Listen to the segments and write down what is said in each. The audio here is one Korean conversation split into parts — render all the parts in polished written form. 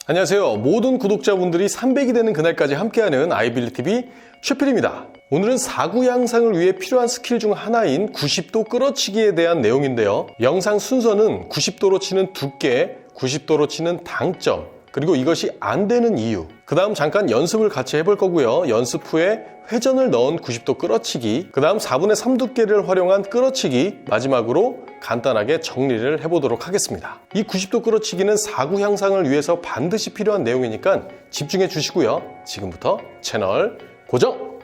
안녕하세요. 모든 구독자분들이 300이 되는 그날까지 함께하는 아이빌리TV 최필입니다. 오늘은 사구 양상을 위해 필요한 스킬 중 하나인 90도 끌어치기에 대한 내용인데요. 영상 순서는 90도로 치는 두께, 90도로 치는 당점, 그리고 이것이 안 되는 이유, 그 다음 잠깐 연습을 같이 해볼 거고요. 연습 후에 회전을 넣은 90도 끌어치기, 그 다음 4분의 3 두께를 활용한 끌어치기, 마지막으로 간단하게 정리를 해보도록 하겠습니다. 이 90도 끌어치기는 사구 향상을 위해서 반드시 필요한 내용이니까 집중해 주시고요. 지금부터 채널 고정!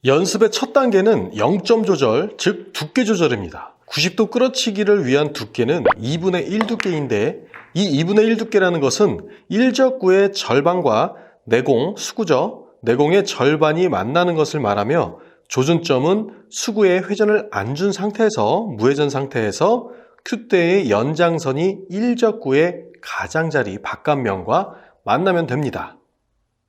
연습의 첫 단계는 0점 조절, 즉 두께 조절입니다. 90도 끌어치기를 위한 두께는 2분의 1 두께인데 이 2분의 1 두께라는 것은 일적구의 절반과 내공, 수구죠. 내공의 절반이 만나는 것을 말하며 조준점은 수구에 회전을 안 준 상태에서 무회전 상태에서 큐대의 연장선이 일적구의 가장자리 바깥면과 만나면 됩니다.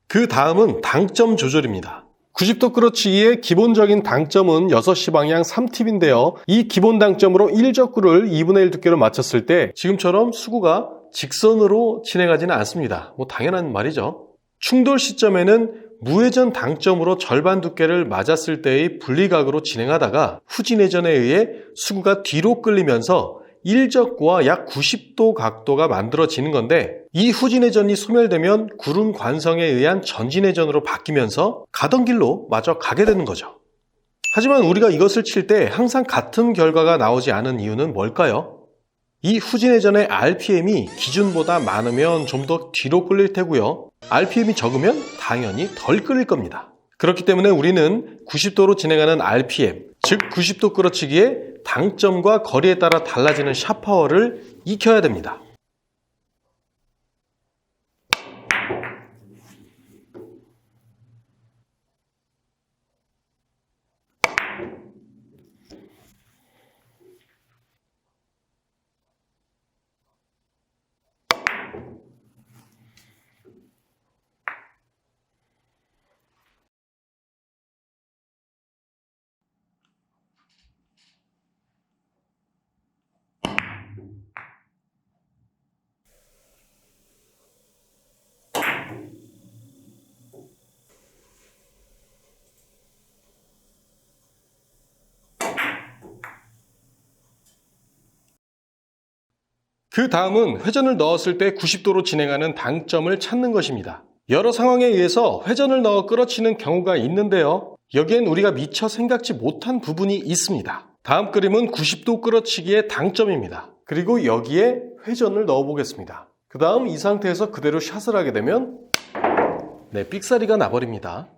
그 다음은 당점 조절입니다. 90도 끌어치기의 기본적인 당점은 6시 방향 3팁인데요. 이 기본 당점으로 일적구를 2분의 1 두께로 맞췄을 때 지금처럼 수구가 직선으로 진행하지는 않습니다. 당연한 말이죠. 충돌 시점에는 무회전 당점으로 절반 두께를 맞았을 때의 분리각으로 진행하다가 후진회전에 의해 수구가 뒤로 끌리면서 일적구와 약 90도 각도가 만들어지는 건데 이 후진회전이 소멸되면 구름 관성에 의한 전진회전으로 바뀌면서 가던 길로 마저 가게 되는 거죠. 하지만 우리가 이것을 칠 때 항상 같은 결과가 나오지 않은 이유는 뭘까요? 이 후진회전의 RPM이 기준보다 많으면 좀 더 뒤로 끌릴 테고요. RPM이 적으면 당연히 덜 끌릴 겁니다. 그렇기 때문에 우리는 90도로 진행하는 RPM, 즉 90도 끌어치기의 당점과 거리에 따라 달라지는 샷파워를 익혀야 됩니다. 그 다음은 회전을 넣었을 때 90도로 진행하는 당점을 찾는 것입니다. 여러 상황에 의해서 회전을 넣어 끌어치는 경우가 있는데요. 여기엔 우리가 미처 생각지 못한 부분이 있습니다. 다음 그림은 90도 끌어치기의 당점입니다. 그리고 여기에 회전을 넣어 보겠습니다. 그 다음 이 상태에서 그대로 샷을 하게 되면 삑사리가 나버립니다.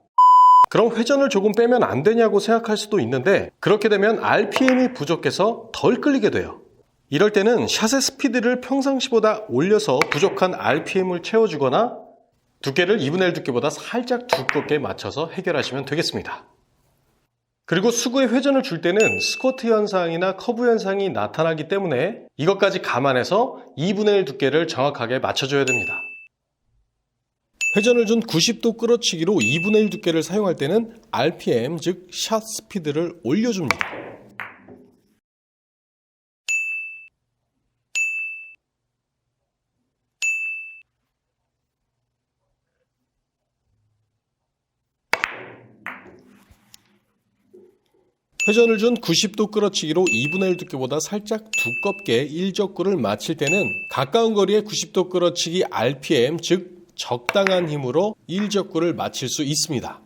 그럼 회전을 조금 빼면 안 되냐고 생각할 수도 있는데 그렇게 되면 RPM이 부족해서 덜 끌리게 돼요. 이럴 때는 샷의 스피드를 평상시보다 올려서 부족한 RPM을 채워주거나 두께를 2분의 1 두께보다 살짝 두껍게 맞춰서 해결하시면 되겠습니다. 그리고 수구에 회전을 줄 때는 스쿼트 현상이나 커브 현상이 나타나기 때문에 이것까지 감안해서 2분의 1 두께를 정확하게 맞춰줘야 됩니다. 회전을 준 90도 끌어치기로 2분의 1 두께를 사용할 때는 RPM, 즉 샷 스피드를 올려줍니다. 회전을 준 90도 끌어치기로 2분의 1 두께보다 살짝 두껍게 일적구를 맞힐 때는 가까운 거리의 90도 끌어치기 RPM, 즉 적당한 힘으로 일적구를 맞힐 수 있습니다.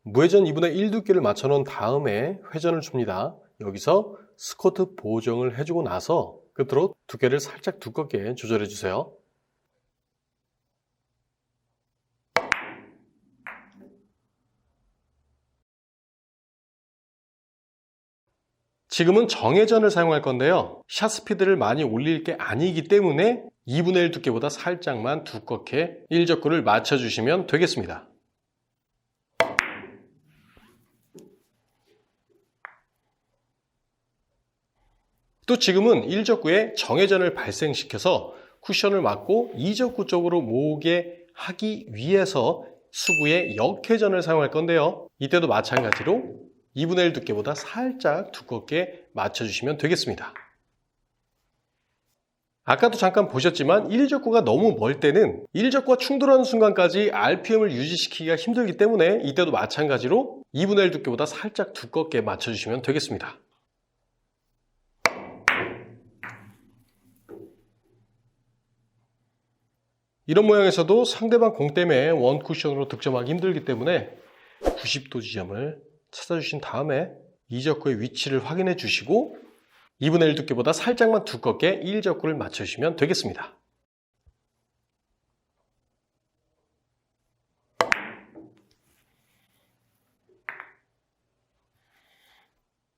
무회전 2분의 1 두께를 맞춰놓은 다음에 회전을 줍니다. 여기서 스쿼트 보정을 해주고 나서 끝으로 두께를 살짝 두껍게 조절해주세요. 지금은 정회전을 사용할 건데요. 샷 스피드를 많이 올릴 게 아니기 때문에 2분의 1 두께보다 살짝만 두껍게 일적구를 맞춰주시면 되겠습니다. 또 지금은 1적구에 정회전을 발생시켜서 쿠션을 막고 2적구 쪽으로 모으게 하기 위해서 수구의 역회전을 사용할 건데요. 이때도 마찬가지로 2분의 1 두께보다 살짝 두껍게 맞춰주시면 되겠습니다. 아까도 잠깐 보셨지만 1적구가 너무 멀 때는 1적구와 충돌하는 순간까지 RPM을 유지시키기가 힘들기 때문에 이때도 마찬가지로 2분의 1 두께보다 살짝 두껍게 맞춰주시면 되겠습니다. 이런 모양에서도 상대방 공 때문에 원 쿠션으로 득점하기 힘들기 때문에 90도 지점을 찾아주신 다음에 2적구의 위치를 확인해 주시고 2분의 1 두께보다 살짝만 두껍게 1적구를 맞춰주시면 되겠습니다.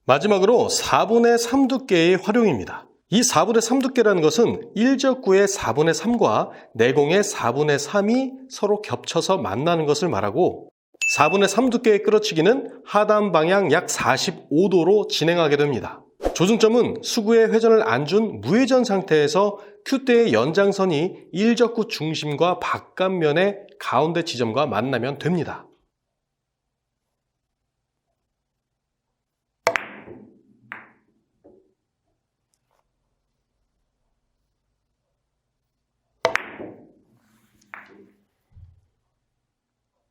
마지막으로 4분의 3 두께의 활용입니다. 이 4분의 3 두께라는 것은 1적구의 4분의 3과 내공의 4분의 3이 서로 겹쳐서 만나는 것을 말하고 4분의 3 두께의 끌어치기는 하단 방향 약 45도로 진행하게 됩니다. 조승점은 수구에 회전을 안 준 무회전 상태에서 큐대의 연장선이 1적구 중심과 바깥면의 가운데 지점과 만나면 됩니다.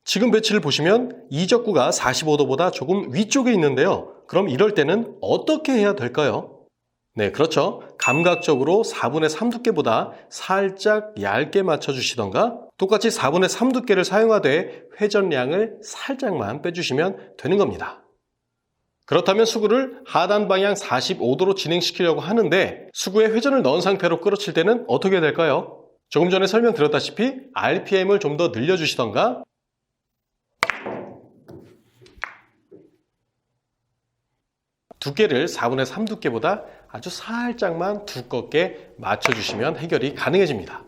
지금 배치를 보시면 2적구가 45도보다 조금 위쪽에 있는데요. 그럼 이럴 때는 어떻게 해야 될까요? 네, 그렇죠. 감각적으로 4분의 3 두께보다 살짝 얇게 맞춰주시던가 똑같이 4분의 3 두께를 사용하되 회전량을 살짝만 빼주시면 되는 겁니다. 그렇다면 수구를 하단 방향 45도로 진행시키려고 하는데 수구에 회전을 넣은 상태로 끌어칠 때는 어떻게 해야 될까요? 조금 전에 설명드렸다시피 RPM을 좀 더 늘려주시던가 두께를 4분의 3 두께보다 아주 살짝만 두껍게 맞춰주시면 해결이 가능해집니다.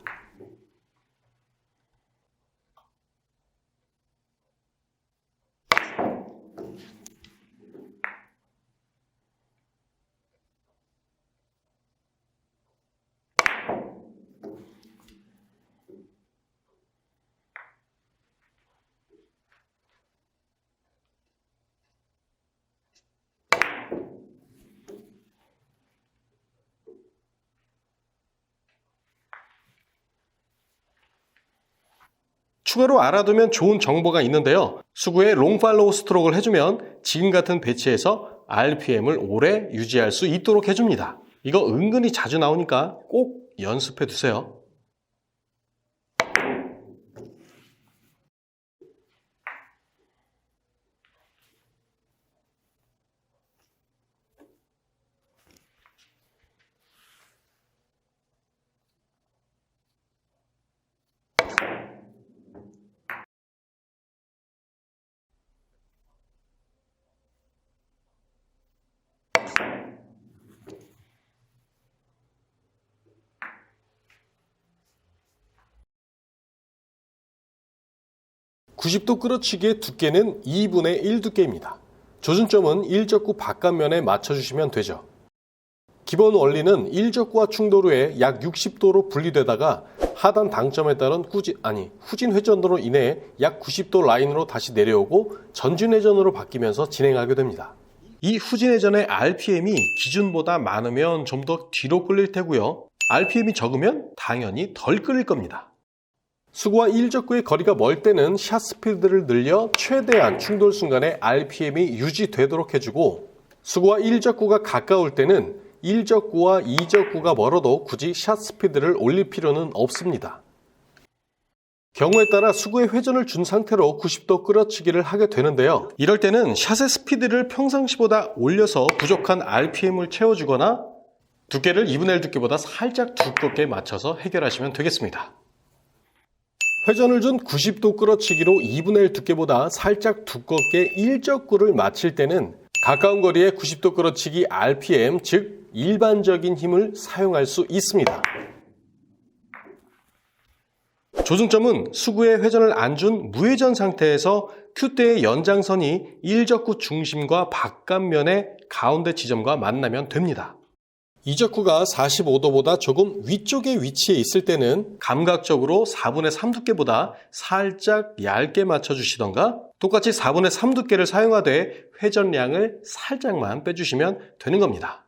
추가로 알아두면 좋은 정보가 있는데요. 수구에 롱 팔로우 스트로크를 해주면 지금 같은 배치에서 RPM을 오래 유지할 수 있도록 해줍니다. 이거 은근히 자주 나오니까 꼭 연습해 두세요. (90도) 끌어치기의 두께는 2분의 1 두께입니다. 조준점은 1적구 바깥면에 맞춰주시면 되죠. 기본 원리는 1적구와 충돌 후에 약 60도로 분리되다가 하단 당점에 따른 후진 회전으로 인해 약 90도 라인으로 다시 내려오고 전진 회전으로 바뀌면서 진행하게 됩니다. 이 후진 회전의 RPM이 기준보다 많으면 좀 더 뒤로 끌릴 테고요. RPM이 적으면 당연히 덜 끌릴 겁니다. 수구와 1적구의 거리가 멀 때는 샷 스피드를 늘려 최대한 충돌 순간에 RPM이 유지되도록 해주고 수구와 1적구가 가까울 때는 1적구와 2적구가 멀어도 굳이 샷 스피드를 올릴 필요는 없습니다. 경우에 따라 수구에 회전을 준 상태로 90도 끌어치기를 하게 되는데요. 이럴 때는 샷의 스피드를 평상시보다 올려서 부족한 RPM을 채워주거나 두께를 2분의 1 두께보다 살짝 두껍게 맞춰서 해결하시면 되겠습니다. 회전을 준 90도 끌어치기로 2분의 1 두께보다 살짝 두껍게 1적구를 맞힐 때는 가까운 거리에 90도 끌어치기 RPM, 즉 일반적인 힘을 사용할 수 있습니다. 조승점은 수구에 회전을 안 준 무회전 상태에서 큐대의 연장선이 1적구 중심과 바깥면의 가운데 지점과 만나면 됩니다. 이적구가 45도보다 조금 위쪽에 위치해 있을 때는 감각적으로 4분의 3 두께보다 살짝 얇게 맞춰주시던가 똑같이 4분의 3 두께를 사용하되 회전량을 살짝만 빼주시면 되는 겁니다.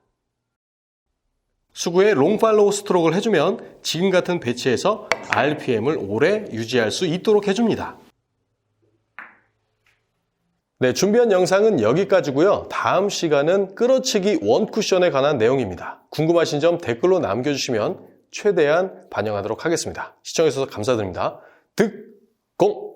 수구에 롱 팔로우 스트로크를 해주면 지금 같은 배치에서 RPM을 오래 유지할 수 있도록 해줍니다. 네, 준비한 영상은 여기까지고요. 다음 시간은 끌어치기 원 쿠션에 관한 내용입니다. 궁금하신 점 댓글로 남겨주시면 최대한 반영하도록 하겠습니다. 시청해주셔서 감사드립니다. 득공!